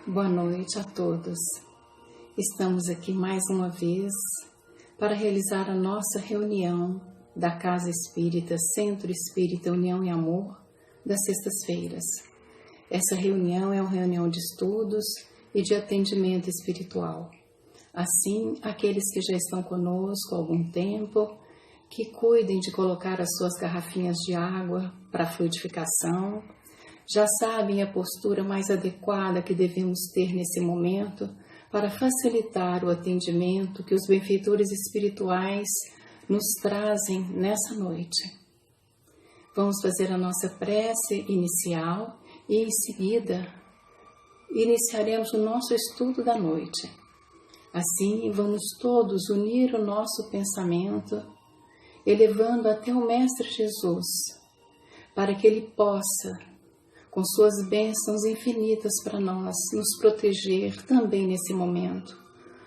Boa noite a todos. Estamos aqui mais uma vez para realizar a nossa reunião da Casa Espírita, Centro Espírita União e Amor, das sextas-feiras. Essa reunião é uma reunião de estudos e de atendimento espiritual. Assim, aqueles que já estão conosco há algum tempo, que cuidem de colocar as suas garrafinhas de água para fluidificação, já sabem a postura mais adequada que devemos ter nesse momento para facilitar o atendimento que os benfeitores espirituais nos trazem nessa noite. Vamos fazer a nossa prece inicial e, em seguida, iniciaremos o nosso estudo da noite. Assim, vamos todos unir o nosso pensamento, elevando até o Mestre Jesus, para que Ele possa, com suas bênçãos infinitas para nós, nos proteger também nesse momento,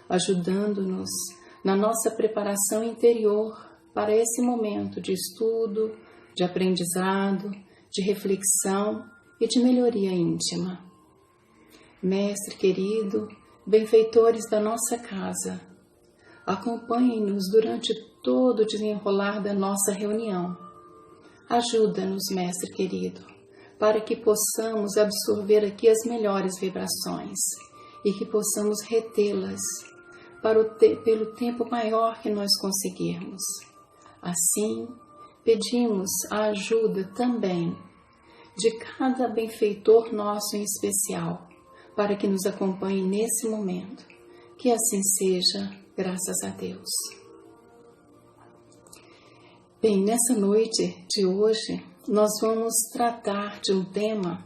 ajudando-nos na nossa preparação interior para esse momento de estudo, de aprendizado, de reflexão e de melhoria íntima. Mestre querido, benfeitores da nossa casa, acompanhem-nos durante todo o desenrolar da nossa reunião. Ajuda-nos, Mestre querido, para que possamos absorver aqui as melhores vibrações e que possamos retê-las pelo tempo maior que nós conseguirmos. Assim, pedimos a ajuda também de cada benfeitor nosso em especial, para que nos acompanhe nesse momento. Que assim seja, graças a Deus. Bem, nessa noite de hoje, nós vamos tratar de um tema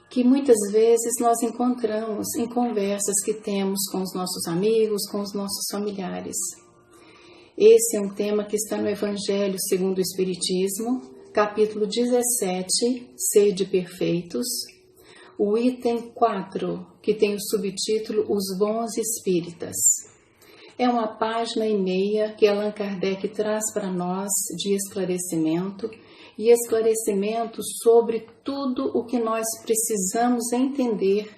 que muitas vezes nós encontramos em conversas que temos com os nossos amigos, com os nossos familiares. Esse é um tema que está no Evangelho segundo o Espiritismo, capítulo 17, Sede Perfeitos, o item 4, que tem o subtítulo Os Bons Espíritas. É uma página e meia que Allan Kardec traz para nós de esclarecimento e esclarecimento sobre tudo o que nós precisamos entender,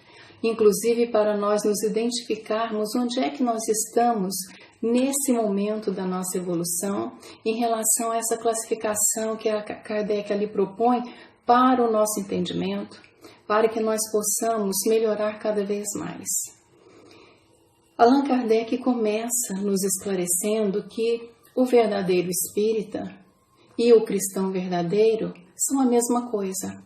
inclusive para nós nos identificarmos onde é que nós estamos nesse momento da nossa evolução em relação a essa classificação que a Kardec ali propõe para o nosso entendimento, para que nós possamos melhorar cada vez mais. Allan Kardec começa nos esclarecendo que o verdadeiro espírita e o cristão verdadeiro são a mesma coisa.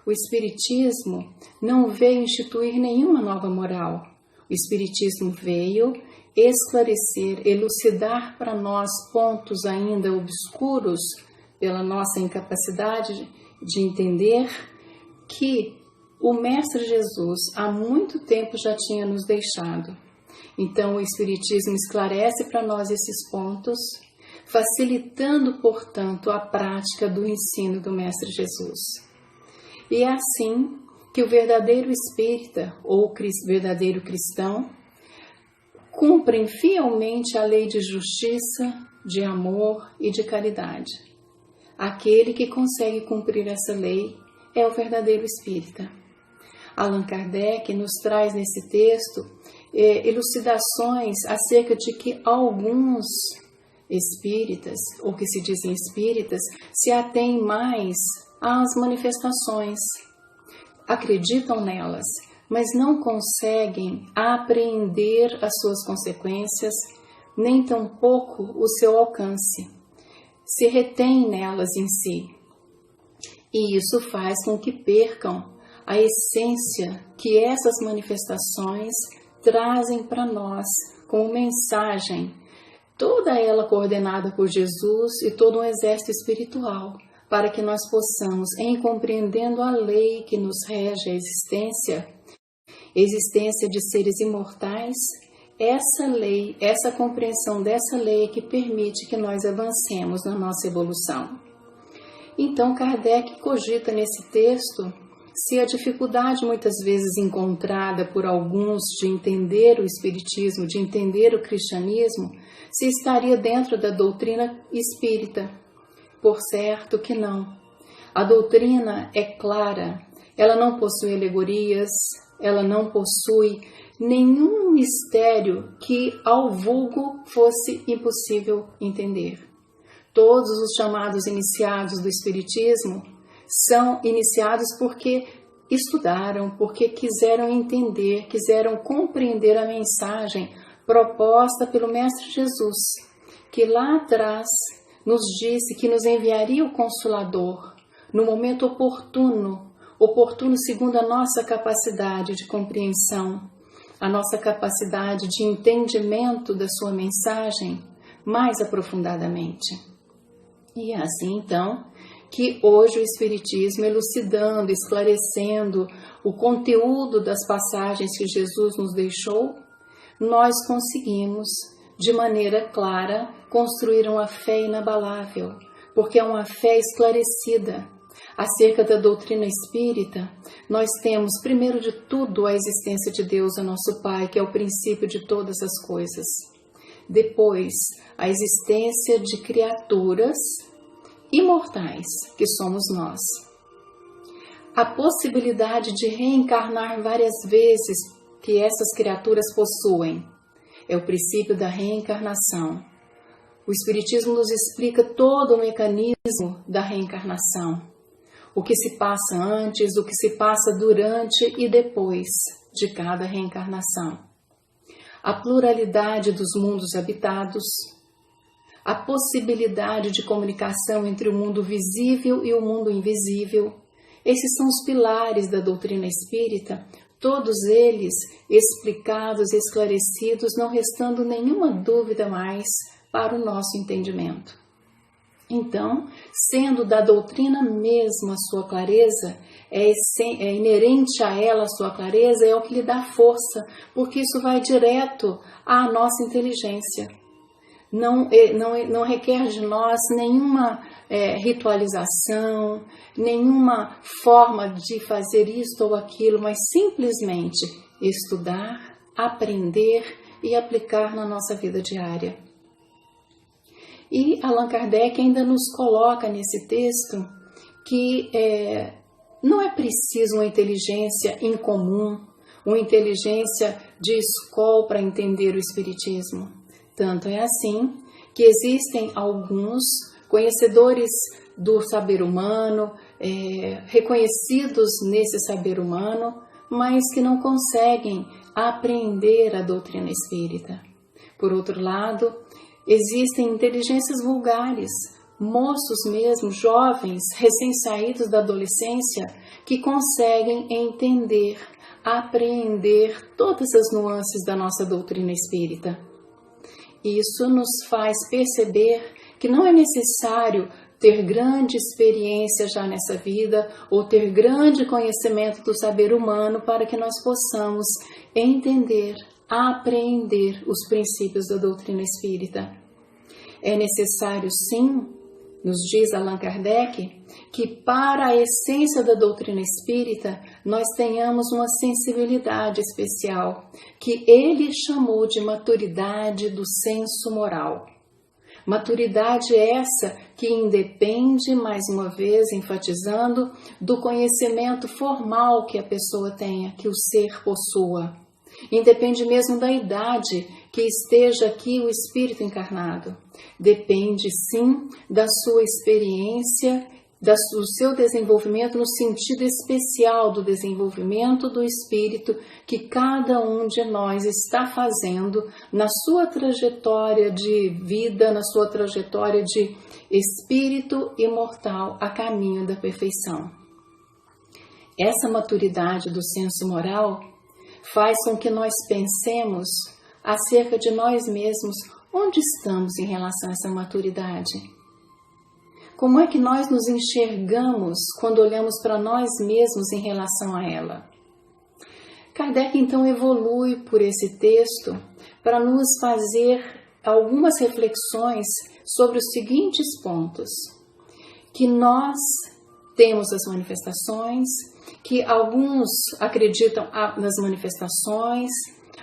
O Espiritismo não veio instituir nenhuma nova moral. O Espiritismo veio esclarecer, elucidar para nós pontos ainda obscuros pela nossa incapacidade de entender que o Mestre Jesus há muito tempo já tinha nos deixado. Então o Espiritismo esclarece para nós esses pontos, facilitando, portanto, a prática do ensino do Mestre Jesus. E é assim que o verdadeiro espírita, ou verdadeiro cristão, cumprem fielmente a lei de justiça, de amor e de caridade. Aquele que consegue cumprir essa lei é o verdadeiro espírita. Allan Kardec nos traz nesse texto elucidações acerca de que alguns espíritas, ou que se dizem espíritas, se atêm mais às manifestações, acreditam nelas, mas não conseguem apreender as suas consequências, nem tampouco o seu alcance, se retêm nelas em si. E isso faz com que percam a essência que essas manifestações trazem para nós como mensagem, toda ela coordenada por Jesus e todo um exército espiritual, para que nós possamos, em compreendendo a lei que nos rege a existência de seres imortais, essa lei, essa compreensão dessa lei que permite que nós avancemos na nossa evolução. Então Kardec cogita nesse texto se a dificuldade muitas vezes encontrada por alguns de entender o Espiritismo, de entender o cristianismo, se estaria dentro da doutrina espírita. Por certo que não. A doutrina é clara, ela não possui alegorias, ela não possui nenhum mistério que ao vulgo fosse impossível entender. Todos os chamados iniciados do Espiritismo são iniciados porque estudaram, porque quiseram entender, quiseram compreender a mensagem proposta pelo Mestre Jesus, que lá atrás nos disse que nos enviaria o Consolador no momento oportuno segundo a nossa capacidade de compreensão, a nossa capacidade de entendimento da sua mensagem mais aprofundadamente. E é assim, então, que hoje o Espiritismo, elucidando, esclarecendo o conteúdo das passagens que Jesus nos deixou, nós conseguimos, de maneira clara, construir uma fé inabalável, porque é uma fé esclarecida. Acerca da doutrina espírita, nós temos, primeiro de tudo, a existência de Deus, o nosso Pai, que é o princípio de todas as coisas. Depois, a existência de criaturas imortais, que somos nós. A possibilidade de reencarnar várias vezes que essas criaturas possuem. É o princípio da reencarnação. O Espiritismo nos explica todo o mecanismo da reencarnação. O que se passa antes, o que se passa durante e depois de cada reencarnação. A pluralidade dos mundos habitados, a possibilidade de comunicação entre o mundo visível e o mundo invisível. Esses são os pilares da doutrina espírita, todos eles explicados e esclarecidos, não restando nenhuma dúvida mais para o nosso entendimento. Então, sendo da doutrina mesmo a sua clareza, é inerente a ela a sua clareza, é o que lhe dá força, porque isso vai direto à nossa inteligência. Não requer de nós nenhuma ritualização, nenhuma forma de fazer isto ou aquilo, mas simplesmente estudar, aprender e aplicar na nossa vida diária. E Allan Kardec ainda nos coloca nesse texto que não é preciso uma inteligência incomum, uma inteligência de escola para entender o Espiritismo. Tanto é assim que existem alguns conhecedores do saber humano, reconhecidos nesse saber humano, mas que não conseguem apreender a doutrina espírita. Por outro lado, existem inteligências vulgares, moços mesmo, jovens, recém-saídos da adolescência, que conseguem entender, apreender todas as nuances da nossa doutrina espírita. Isso nos faz perceber que não é necessário ter grande experiência já nessa vida ou ter grande conhecimento do saber humano para que nós possamos entender, apreender os princípios da doutrina espírita. É necessário, sim, nos diz Allan Kardec, que para a essência da doutrina espírita nós tenhamos uma sensibilidade especial, que ele chamou de maturidade do senso moral. Maturidade essa que independe, mais uma vez enfatizando, do conhecimento formal que a pessoa tenha, que o ser possua. Independe mesmo da idade que esteja aqui o espírito encarnado. Depende, sim, da sua experiência, do seu desenvolvimento no sentido especial do desenvolvimento do espírito que cada um de nós está fazendo na sua trajetória de vida, na sua trajetória de espírito imortal a caminho da perfeição. Essa maturidade do senso moral faz com que nós pensemos acerca de nós mesmos, onde estamos em relação a essa maturidade. Como é que nós nos enxergamos quando olhamos para nós mesmos em relação a ela? Kardec então evolui por esse texto para nos fazer algumas reflexões sobre os seguintes pontos. Que nós temos as manifestações, que alguns acreditam nas manifestações,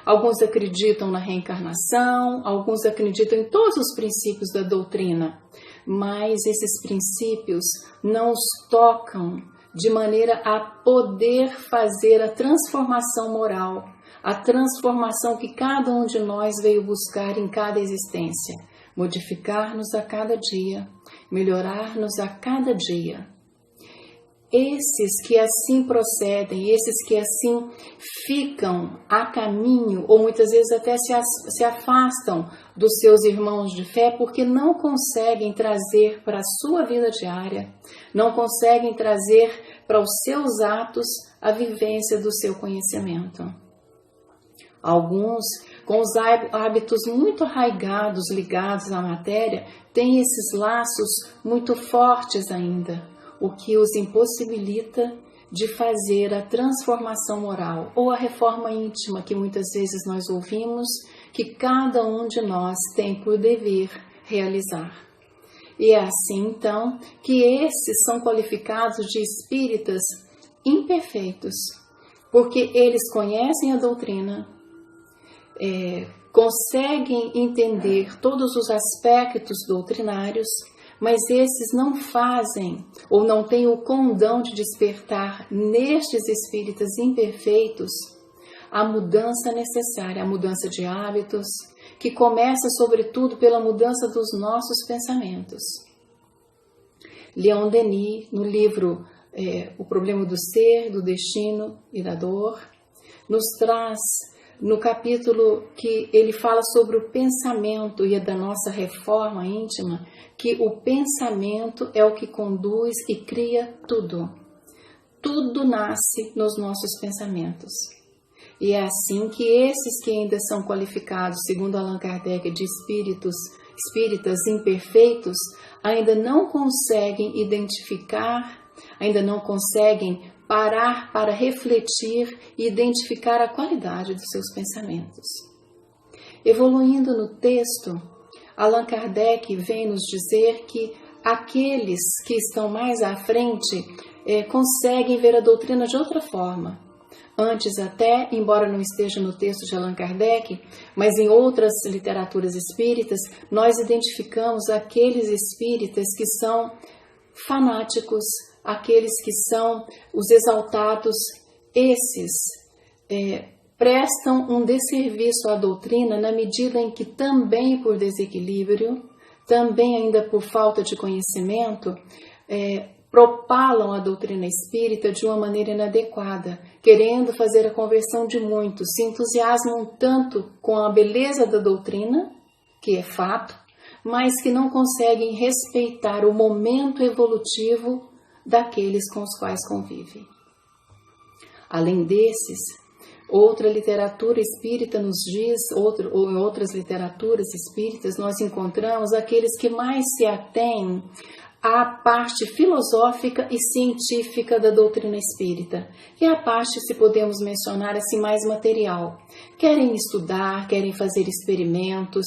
alguns acreditam na reencarnação, alguns acreditam em todos os princípios da doutrina, mas esses princípios não os tocam de maneira a poder fazer a transformação moral, a transformação que cada um de nós veio buscar em cada existência, modificar-nos a cada dia, melhorar-nos a cada dia. Esses que assim procedem, esses que assim ficam a caminho, ou muitas vezes até se afastam dos seus irmãos de fé, porque não conseguem trazer para a sua vida diária, não conseguem trazer para os seus atos a vivência do seu conhecimento. Alguns, com os hábitos muito arraigados, ligados à matéria, têm esses laços muito fortes ainda, o que os impossibilita de fazer a transformação moral ou a reforma íntima que muitas vezes nós ouvimos que cada um de nós tem por dever realizar. E é assim, então, que esses são qualificados de espíritas imperfeitos, porque eles conhecem a doutrina, conseguem entender todos os aspectos doutrinários, mas esses não fazem ou não têm o condão de despertar nestes espíritas imperfeitos a mudança necessária, a mudança de hábitos, que começa sobretudo pela mudança dos nossos pensamentos. Leon Denis, no livro O Problema do Ser, do Destino e da Dor, nos traz no capítulo que ele fala sobre o pensamento e a da nossa reforma íntima, que o pensamento é o que conduz e cria tudo. Tudo nasce nos nossos pensamentos. E é assim que esses que ainda são qualificados, segundo Allan Kardec, de espíritas imperfeitos, ainda não conseguem identificar, ainda não conseguem parar para refletir e identificar a qualidade dos seus pensamentos. Evoluindo no texto, Allan Kardec vem nos dizer que aqueles que estão mais à frente conseguem ver a doutrina de outra forma. Antes até, embora não esteja no texto de Allan Kardec, mas em outras literaturas espíritas, nós identificamos aqueles espíritas que são fanáticos, aqueles que são os exaltados. Esses prestam um desserviço à doutrina na medida em que também por desequilíbrio, também ainda por falta de conhecimento, propalam a doutrina espírita de uma maneira inadequada, querendo fazer a conversão de muitos, se entusiasmam tanto com a beleza da doutrina, que é fato, mas que não conseguem respeitar o momento evolutivo daqueles com os quais convivem. Além desses, outra literatura espírita nos diz, ou em outras literaturas espíritas, nós encontramos aqueles que mais se atêm à parte filosófica e científica da doutrina espírita, que é a parte, se podemos mencionar assim, mais material. Querem estudar, querem fazer experimentos,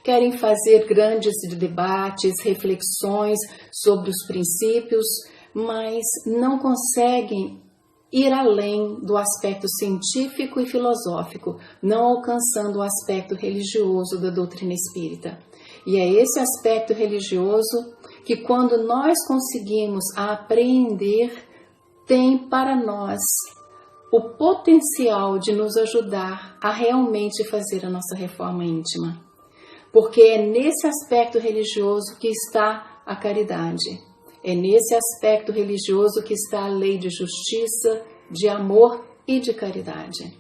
querem fazer grandes debates, reflexões sobre os princípios, mas não conseguem ir além do aspecto científico e filosófico, não alcançando o aspecto religioso da doutrina espírita. E é esse aspecto religioso que, quando nós conseguimos apreender, tem para nós o potencial de nos ajudar a realmente fazer a nossa reforma íntima. Porque é nesse aspecto religioso que está a caridade. É nesse aspecto religioso que está a lei de justiça, de amor e de caridade.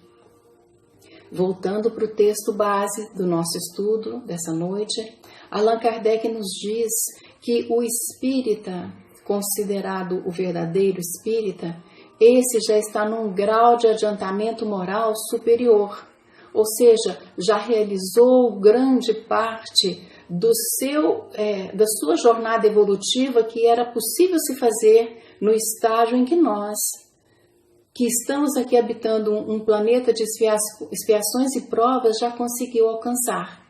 Voltando para o texto base do nosso estudo dessa noite, Allan Kardec nos diz que o espírita, considerado o verdadeiro espírita, esse já está num grau de adiantamento moral superior, ou seja, já realizou grande parte da sua jornada evolutiva que era possível se fazer no estágio em que nós, que estamos aqui habitando um planeta de expiações e provas, já conseguiu alcançar.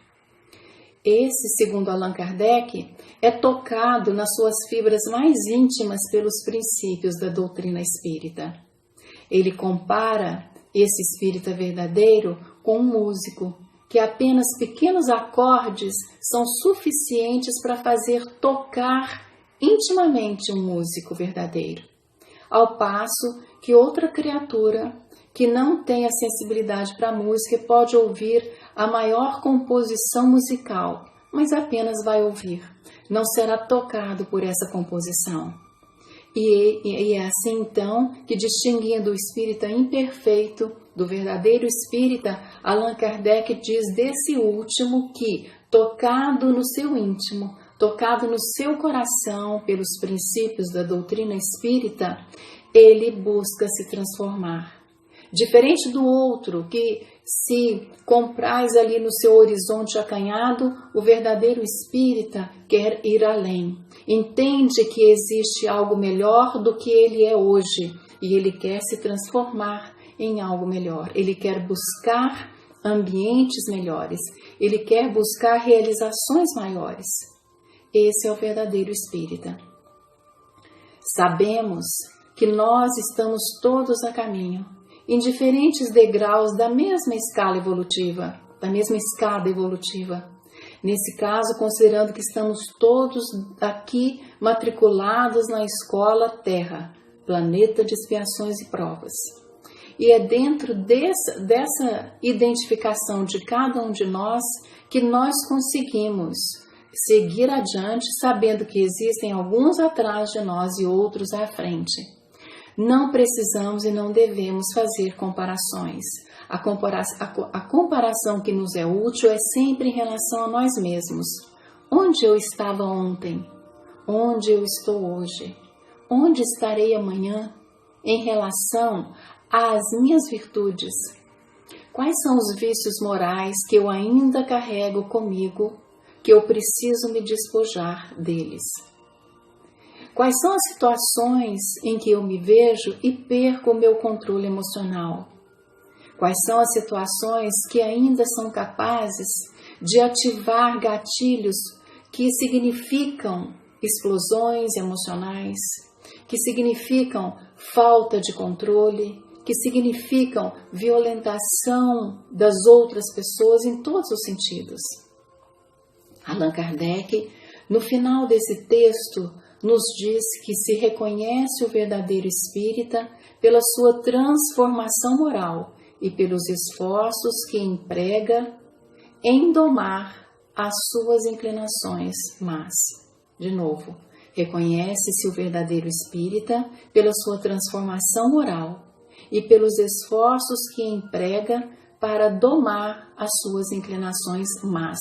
Esse, segundo Allan Kardec, é tocado nas suas fibras mais íntimas pelos princípios da doutrina espírita. Ele compara esse espírita verdadeiro com um músico, que apenas pequenos acordes são suficientes para fazer tocar intimamente um músico verdadeiro. ao passo que outra criatura que não tem a sensibilidade para a música pode ouvir a maior composição musical, mas apenas vai ouvir, não será tocado por essa composição. E é assim então que, distinguindo o espírita imperfeito do verdadeiro espírita, Allan Kardec diz desse último que, tocado no seu íntimo, tocado no seu coração pelos princípios da doutrina espírita, ele busca se transformar. Diferente do outro, que se compraz ali no seu horizonte acanhado, o verdadeiro espírita quer ir além. Entende que existe algo melhor do que ele é hoje e ele quer se transformar em algo melhor. Ele quer buscar ambientes melhores. Ele quer buscar realizações maiores. Esse é o verdadeiro espírita. Sabemos que nós estamos todos a caminho, em diferentes degraus da mesma escala evolutiva, da mesma escada evolutiva. Nesse caso, considerando que estamos todos aqui matriculados na escola Terra, planeta de expiações e provas. E é dentro dessa identificação de cada um de nós que nós conseguimos seguir adiante, sabendo que existem alguns atrás de nós e outros à frente. Não precisamos e não devemos fazer comparações. A comparação que nos é útil é sempre em relação a nós mesmos. Onde eu estava ontem? Onde eu estou hoje? Onde estarei amanhã em relação às minhas virtudes? Quais são os vícios morais que eu ainda carrego comigo, que eu preciso me despojar deles? Quais são as situações em que eu me vejo e perco o meu controle emocional? Quais são as situações que ainda são capazes de ativar gatilhos que significam explosões emocionais, que significam falta de controle, que significam violentação das outras pessoas em todos os sentidos? Allan Kardec, no final desse texto, nos diz que se reconhece o verdadeiro espírita pela sua transformação moral e pelos esforços que emprega em domar as suas inclinações más. De novo, reconhece-se o verdadeiro espírita pela sua transformação moral e pelos esforços que emprega para domar as suas inclinações más.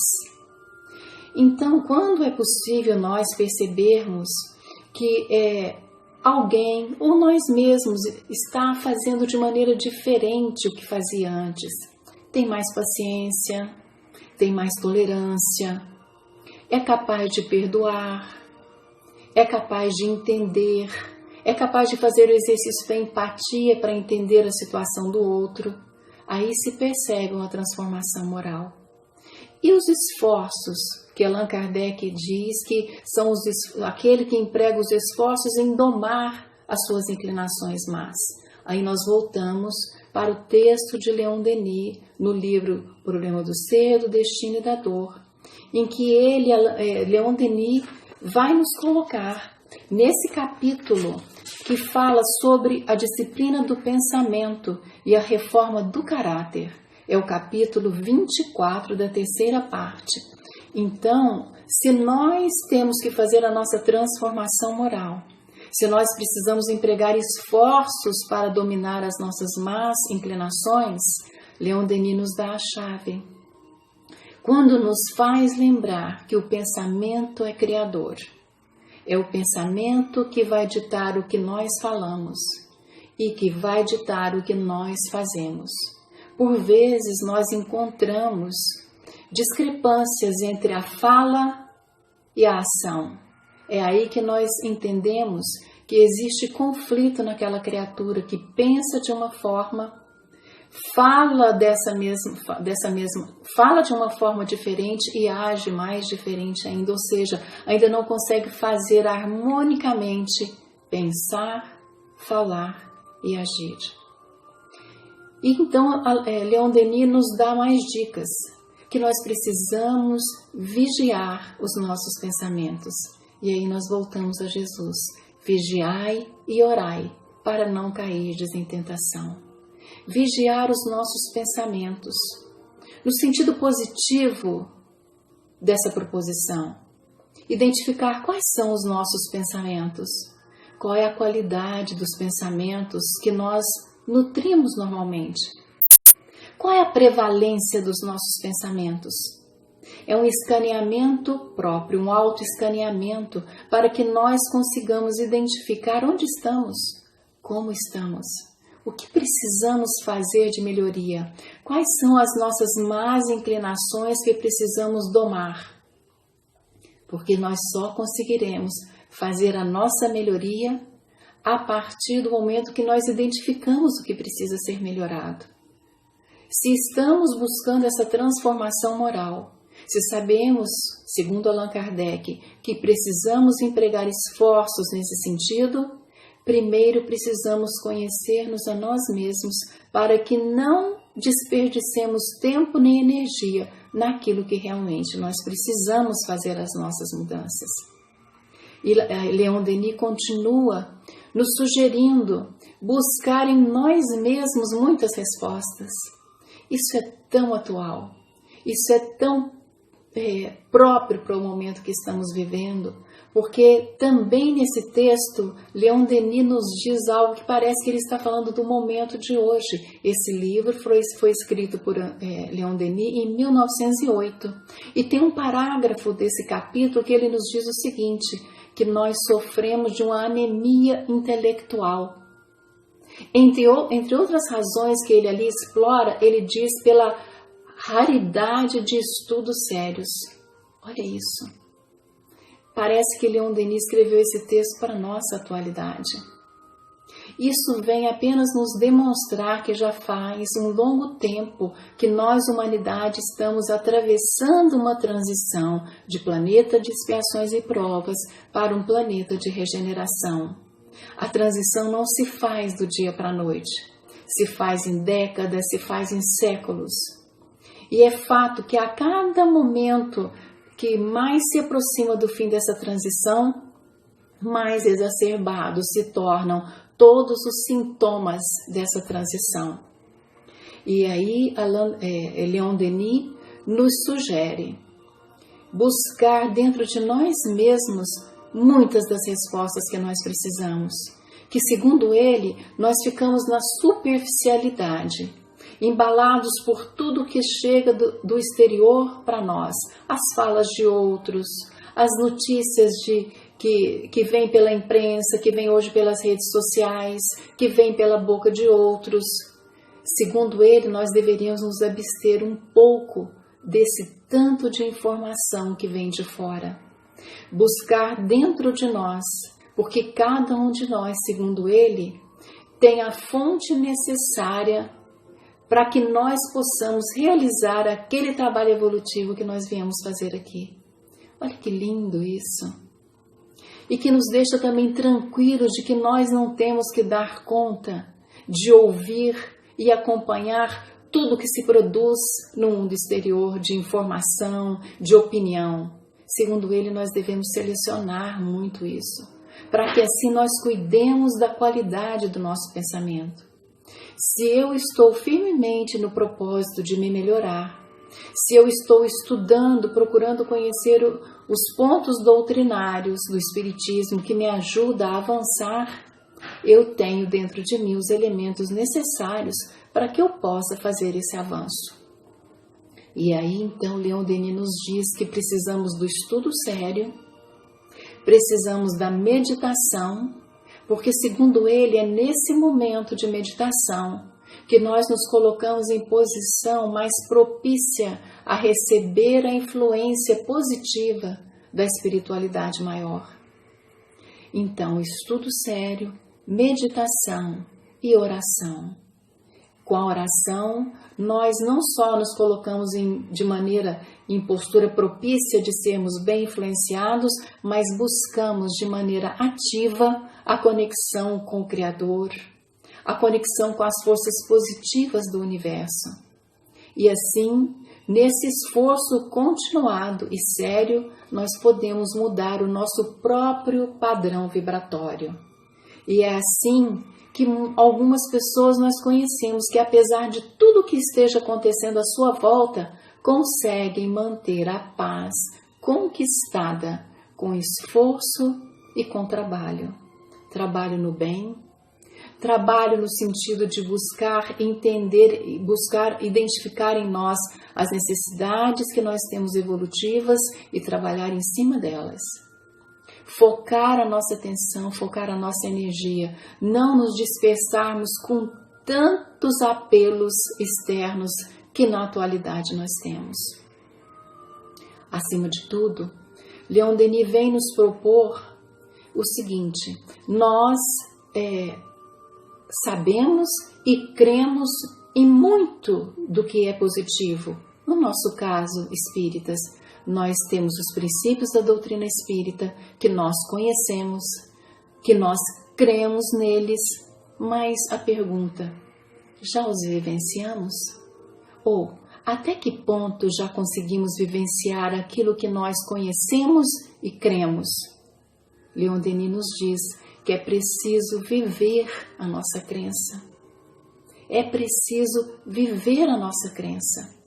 Então, quando é possível nós percebermos que alguém ou nós mesmos está fazendo de maneira diferente o que fazia antes? Tem mais paciência, tem mais tolerância, é capaz de perdoar, é capaz de entender, é capaz de fazer o exercício da empatia para entender a situação do outro. Aí se percebe uma transformação moral. E os esforços que Allan Kardec diz que são aquele que emprega os esforços em domar as suas inclinações más. Aí nós voltamos para o texto de Leon Denis, no livro Problema do Ser, do Destino e da Dor, em que Leon Denis, vai nos colocar nesse capítulo que fala sobre a disciplina do pensamento e a reforma do caráter. É o capítulo 24 da terceira parte. Então, se nós temos que fazer a nossa transformação moral, se nós precisamos empregar esforços para dominar as nossas más inclinações, Leon Denis nos dá a chave. Quando nos faz lembrar que o pensamento é criador, é o pensamento que vai ditar o que nós falamos e que vai ditar o que nós fazemos. Por vezes nós encontramos discrepâncias entre a fala e a ação. É aí que nós entendemos que existe conflito naquela criatura que pensa de uma forma, fala fala de uma forma diferente e age mais diferente ainda, ou seja, ainda não consegue fazer harmonicamente pensar, falar e agir. E então, Leon Denis nos dá mais dicas, que nós precisamos vigiar os nossos pensamentos. E aí nós voltamos a Jesus. Vigiai e orai, para não cairdes em tentação. Vigiar os nossos pensamentos, no sentido positivo dessa proposição. Identificar quais são os nossos pensamentos, qual é a qualidade dos pensamentos que nós nutrimos normalmente. Qual é a prevalência dos nossos pensamentos? É um escaneamento próprio, um autoescaneamento, para que nós consigamos identificar onde estamos, como estamos, o que precisamos fazer de melhoria, quais são as nossas más inclinações que precisamos domar. Porque nós só conseguiremos fazer a nossa melhoria a partir do momento que nós identificamos o que precisa ser melhorado. Se estamos buscando essa transformação moral, se sabemos, segundo Allan Kardec, que precisamos empregar esforços nesse sentido, primeiro precisamos conhecer-nos a nós mesmos para que não desperdicemos tempo nem energia naquilo que realmente nós precisamos fazer as nossas mudanças. E Leon Denis continua nos sugerindo buscar em nós mesmos muitas respostas. Isso é tão atual, isso é tão próprio para o momento que estamos vivendo, porque também nesse texto, Leon Denis nos diz algo que parece que ele está falando do momento de hoje. Esse livro foi escrito por Leon Denis em 1908 e tem um parágrafo desse capítulo que ele nos diz o seguinte, que nós sofremos de uma anemia intelectual. Entre outras razões que ele ali explora, ele diz pela raridade de estudos sérios. Olha isso. Parece que Leon Denis escreveu esse texto para a nossa atualidade. Isso vem apenas nos demonstrar que já faz um longo tempo que nós, humanidade, estamos atravessando uma transição de planeta de expiações e provas para um planeta de regeneração. A transição não se faz do dia para a noite, se faz em décadas, se faz em séculos. E é fato que a cada momento que mais se aproxima do fim dessa transição, mais exacerbados se tornam todos os sintomas dessa transição. E aí Leon Denis nos sugere buscar dentro de nós mesmos muitas das respostas que nós precisamos, que segundo ele nós ficamos na superficialidade, embalados por tudo que chega do exterior para nós, as falas de outros, as notícias que vêm pela imprensa, que vêm hoje pelas redes sociais, que vêm pela boca de outros. Segundo ele, nós deveríamos nos abster um pouco desse tanto de informação que vem de fora. Buscar dentro de nós, porque cada um de nós, segundo ele, tem a fonte necessária para que nós possamos realizar aquele trabalho evolutivo que nós viemos fazer aqui. Olha que lindo isso! E que nos deixa também tranquilos de que nós não temos que dar conta de ouvir e acompanhar tudo que se produz no mundo exterior de informação, de opinião. Segundo ele, nós devemos selecionar muito isso, para que assim nós cuidemos da qualidade do nosso pensamento. Se eu estou firmemente no propósito de me melhorar, se eu estou estudando, procurando conhecer os pontos doutrinários do Espiritismo que me ajudam a avançar, eu tenho dentro de mim os elementos necessários para que eu possa fazer esse avanço. E aí, então, Leon Denis nos diz que precisamos do estudo sério, precisamos da meditação, porque, segundo ele, é nesse momento de meditação que nós nos colocamos em posição mais propícia a receber a influência positiva da espiritualidade maior. Então, estudo sério, meditação e oração. Com a oração, nós não só nos colocamos em postura propícia de sermos bem influenciados, mas buscamos de maneira ativa a conexão com o Criador, a conexão com as forças positivas do universo. E assim, nesse esforço continuado e sério, nós podemos mudar o nosso próprio padrão vibratório. E é assim que algumas pessoas nós conhecemos que, apesar de tudo que esteja acontecendo à sua volta, conseguem manter a paz conquistada com esforço e com trabalho. Trabalho no bem, trabalho no sentido de buscar entender, buscar identificar em nós as necessidades que nós temos evolutivas e trabalhar em cima delas. Focar a nossa atenção, focar a nossa energia, não nos dispersarmos com tantos apelos externos que na atualidade nós temos. Acima de tudo, Leon Denis vem nos propor o seguinte: nós sabemos e cremos em muito do que é positivo. No nosso caso, espíritas, nós temos os princípios da doutrina espírita, que nós conhecemos, que nós cremos neles, mas a pergunta: já os vivenciamos? Ou até que ponto já conseguimos vivenciar aquilo que nós conhecemos e cremos? Leon Denis nos diz que é preciso viver a nossa crença. É preciso viver a nossa crença.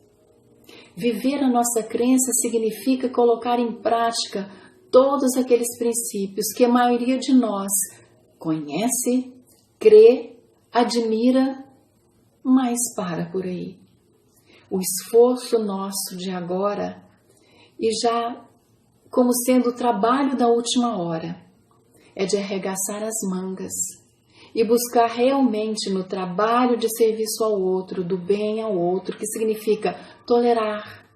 Viver a nossa crença significa colocar em prática todos aqueles princípios que a maioria de nós conhece, crê, admira, mas para por aí. O esforço nosso de agora, e já como sendo o trabalho da última hora, é de arregaçar as mangas e buscar realmente no trabalho de serviço ao outro, do bem ao outro, que significa tolerar,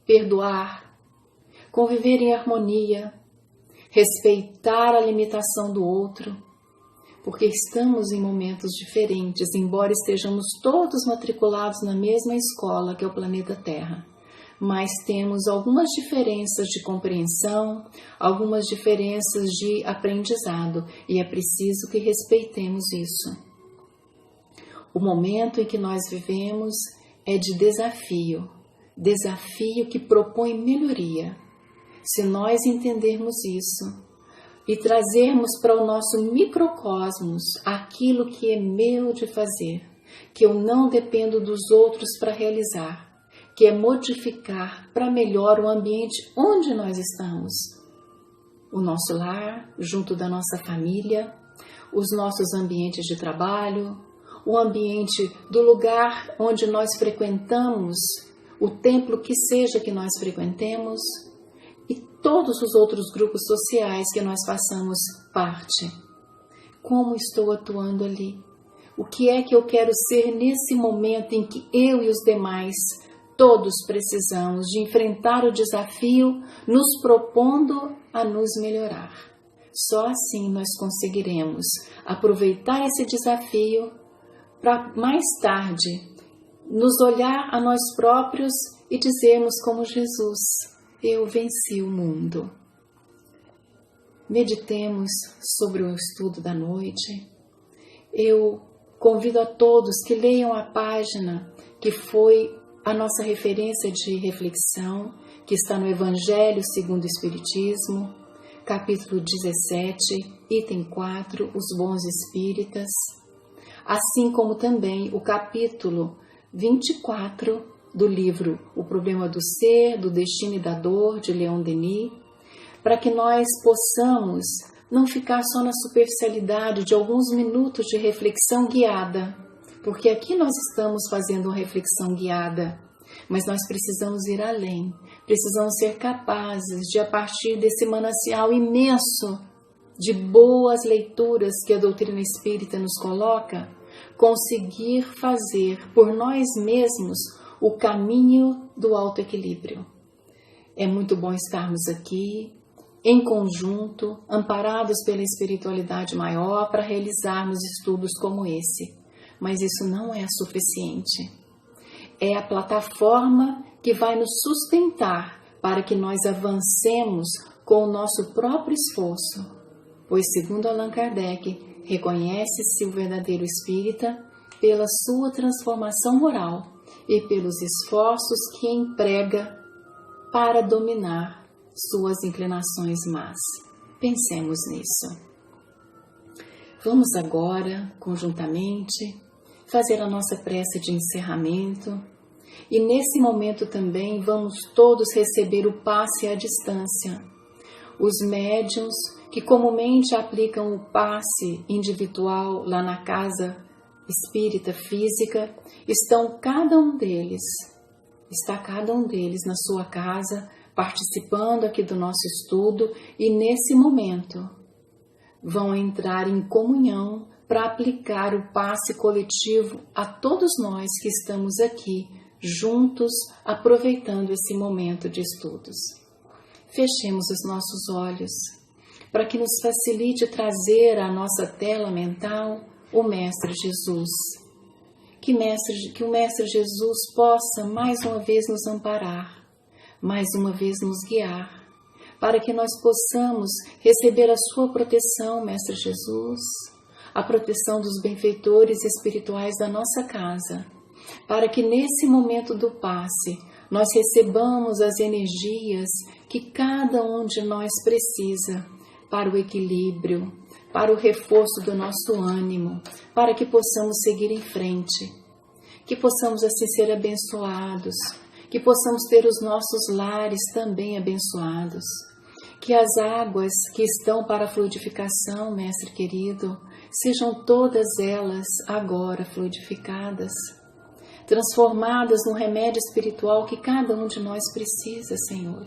perdoar, conviver em harmonia, respeitar a limitação do outro, porque estamos em momentos diferentes, embora estejamos todos matriculados na mesma escola que é o planeta Terra. Mas temos algumas diferenças de compreensão, algumas diferenças de aprendizado, e é preciso que respeitemos isso. O momento em que nós vivemos é de desafio, desafio que propõe melhoria. Se nós entendermos isso e trazermos para o nosso microcosmos aquilo que é meu de fazer, que eu não dependo dos outros para realizar, que é modificar para melhor o ambiente onde nós estamos. O nosso lar, junto da nossa família, os nossos ambientes de trabalho, o ambiente do lugar onde nós frequentamos, o templo que seja que nós frequentemos, e todos os outros grupos sociais que nós façamos parte. Como estou atuando ali? O que é que eu quero ser nesse momento em que eu e os demais todos precisamos de enfrentar o desafio, nos propondo a nos melhorar. Só assim nós conseguiremos aproveitar esse desafio para mais tarde nos olhar a nós próprios e dizermos como Jesus: eu venci o mundo. Meditemos sobre o estudo da noite. Eu convido a todos que leiam a página que foi a nossa referência de reflexão, que está no Evangelho segundo o Espiritismo, capítulo 17, item 4, os bons espíritas, assim como também o capítulo 24 do livro O Problema do Ser, do Destino e da Dor, de Leon Denis, para que nós possamos não ficar só na superficialidade de alguns minutos de reflexão guiada, porque aqui nós estamos fazendo uma reflexão guiada, mas nós precisamos ir além, precisamos ser capazes de, a partir desse manancial imenso de boas leituras que a doutrina espírita nos coloca, conseguir fazer por nós mesmos o caminho do autoequilíbrio. É muito bom estarmos aqui, em conjunto, amparados pela espiritualidade maior, para realizarmos estudos como esse. Mas isso não é suficiente. É a plataforma que vai nos sustentar para que nós avancemos com o nosso próprio esforço. Pois, segundo Allan Kardec, reconhece-se o verdadeiro espírita pela sua transformação moral e pelos esforços que emprega para dominar suas inclinações más. Pensemos nisso. Vamos agora, conjuntamente, fazer a nossa prece de encerramento e nesse momento também vamos todos receber o passe à distância. Os médiuns que comumente aplicam o passe individual lá na casa espírita física, está cada um deles na sua casa, participando aqui do nosso estudo e nesse momento vão entrar em comunhão para aplicar o passe coletivo a todos nós que estamos aqui juntos, aproveitando esse momento de estudos. Fechemos os nossos olhos para que nos facilite trazer à nossa tela mental o Mestre Jesus. Que o Mestre Jesus possa mais uma vez nos amparar, mais uma vez nos guiar, para que nós possamos receber a sua proteção, Mestre Jesus, a proteção dos benfeitores espirituais da nossa casa, para que nesse momento do passe nós recebamos as energias que cada um de nós precisa para o equilíbrio, para o reforço do nosso ânimo, para que possamos seguir em frente, que possamos assim ser abençoados, que possamos ter os nossos lares também abençoados, que as águas que estão para a fluidificação, Mestre querido, sejam todas elas agora fluidificadas, transformadas no remédio espiritual que cada um de nós precisa, Senhor.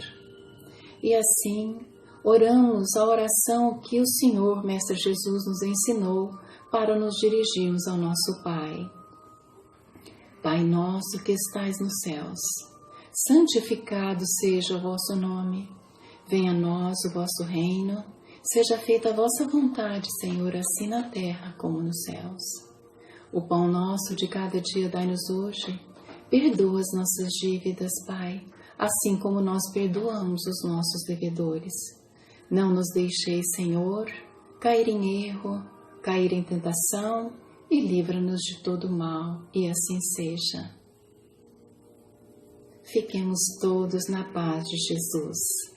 E assim, oramos a oração que o Senhor, Mestre Jesus, nos ensinou para nos dirigirmos ao nosso Pai. Pai nosso que estais nos céus, santificado seja o vosso nome. Venha a nós o vosso reino, seja feita a vossa vontade, Senhor, assim na terra como nos céus. O pão nosso de cada dia dai-nos hoje. Perdoa as nossas dívidas, Pai, assim como nós perdoamos os nossos devedores. Não nos deixeis, Senhor, cair em erro, cair em tentação e livra-nos de todo mal, e assim seja. Fiquemos todos na paz de Jesus.